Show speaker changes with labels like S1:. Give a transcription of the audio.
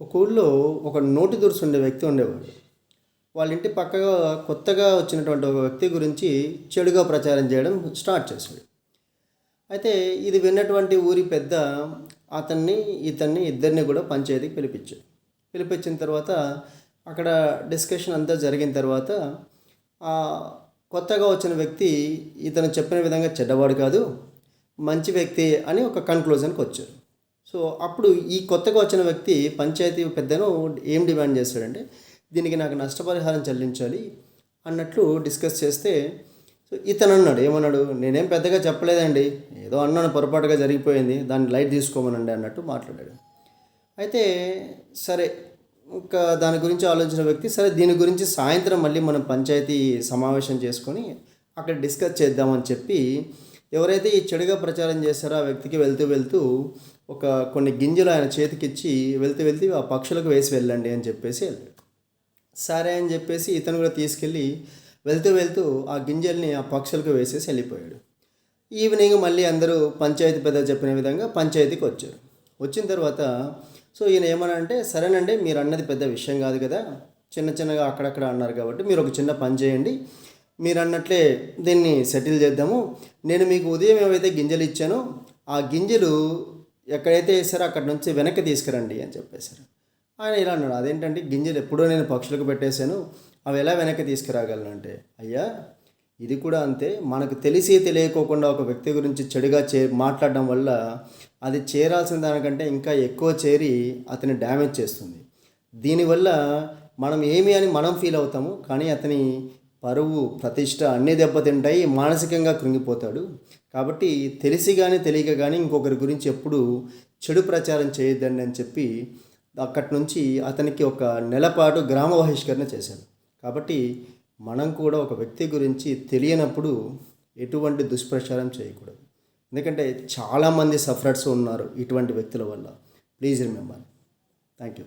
S1: ఒక ఊళ్ళో ఒక నోటి దురుసు ఉండే వ్యక్తి ఉండేవాడు. వాళ్ళ ఇంటి పక్కగా కొత్తగా వచ్చినటువంటి ఒక వ్యక్తి గురించి చెడుగా ప్రచారం చేయడం స్టార్ట్ చేశాడు. అయితే ఇది విన్నటువంటి ఊరి పెద్ద అతన్ని ఇతన్ని ఇద్దరిని కూడా పంచాయతీకి పిలిపించాడు. పిలిపించిన తర్వాత అక్కడ డిస్కషన్ అంతా జరిగిన తర్వాత ఆ కొత్తగా వచ్చిన వ్యక్తి ఇతను చెప్పిన విధంగా చెడ్డవాడు కాదు, మంచి వ్యక్తి అని ఒక కన్క్లూజన్కి వచ్చారు. సో అప్పుడు ఈ కొత్తగా వచ్చిన వ్యక్తి పంచాయతీ పెద్దను ఏం డిమాండ్ చేశాడంటే, దీనికి నాకు నష్టపరిహారం చెల్లించాలి అన్నట్లు డిస్కస్ చేస్తే, సో ఇతను అన్నాడు, ఏమన్నాడు, నేనేం పెద్దగా చెప్పలేదండి, ఏదో అన్నాను, పొరపాటుగా జరిగిపోయింది, దాన్ని లైట్ తీసుకోమనండి అన్నట్టు మాట్లాడాడు. అయితే సరే, ఇంకా దాని గురించి ఆలోచించిన వ్యక్తి, సరే దీని గురించి సాయంత్రం మళ్ళీ మనం పంచాయతీ సమావేశం చేసుకొని అక్కడ డిస్కస్ చేద్దామని చెప్పి, ఎవరైతే ఈ చెడుగా ప్రచారం చేశారో ఆ వ్యక్తికి వెళ్తూ వెళ్తూ ఒక కొన్ని గింజలు ఆయన చేతికిచ్చి వెళ్తూ ఆ పక్షులకు వేసి వెళ్ళండి అని చెప్పేసి వెళ్ళాడు. సరే అని చెప్పేసి ఇతను కూడా తీసుకెళ్ళి వెళ్తూ ఆ గింజల్ని ఆ పక్షులకు వేసేసి వెళ్ళిపోయాడు. ఈవినింగ్ మళ్ళీ అందరూ పంచాయతీ పెద్ద చెప్పిన విధంగా పంచాయతీకి వచ్చారు. వచ్చిన తర్వాత సో ఈయన ఏమన్నా అంటే, సరేనండి మీరు అన్నది పెద్ద విషయం కాదు కదా, చిన్నగా అక్కడక్కడ అన్నారు కాబట్టి మీరు ఒక చిన్న పని చేయండి, మీరు అన్నట్లే దీన్ని సెటిల్ చేద్దాము. నేను మీకు ఉదయం ఏవైతే గింజలు ఇచ్చానో ఆ గింజలు ఎక్కడైతే వేసారో అక్కడ నుంచి వెనక్కి తీసుకురండి అని చెప్పేశారు. ఆయన ఇలా అన్నాడు, అదేంటంటే గింజలు ఎప్పుడో నేను పక్షులకు పెట్టేశాను, అవి ఎలా వెనక్కి తీసుకురాగలను అంటే, అయ్యా ఇది కూడా అంతే, మనకు తెలిసి తెలియకోకుండా ఒక వ్యక్తి గురించి చెడుగా మాట్లాడడం వల్ల అది చేరాల్సిన దానికంటే ఇంకా ఎక్కువ చేరి అతని డ్యామేజ్ చేస్తుంది. దీనివల్ల మనం ఏమి అని మనం ఫీల్ అవుతాము, కానీ అతని పరువు ప్రతిష్ట అన్నీ దెబ్బతింటాయి, మానసికంగా కృంగిపోతాడు. కాబట్టి తెలిసి కానీ తెలియక కానీ ఇంకొకరి గురించి ఎప్పుడు చెడు ప్రచారం చేయొద్దండి అని చెప్పి అక్కడి నుంచి అతనికి ఒక నెలపాటు గ్రామ బహిష్కరణ చేశాడు. కాబట్టి మనం కూడా ఒక వ్యక్తి గురించి తెలియనప్పుడు ఎటువంటి దుష్ప్రచారం చేయకూడదు. ఎందుకంటే చాలామంది సఫరర్స్ ఉన్నారు ఇటువంటి వ్యక్తుల వల్ల. Please remember. Thank you.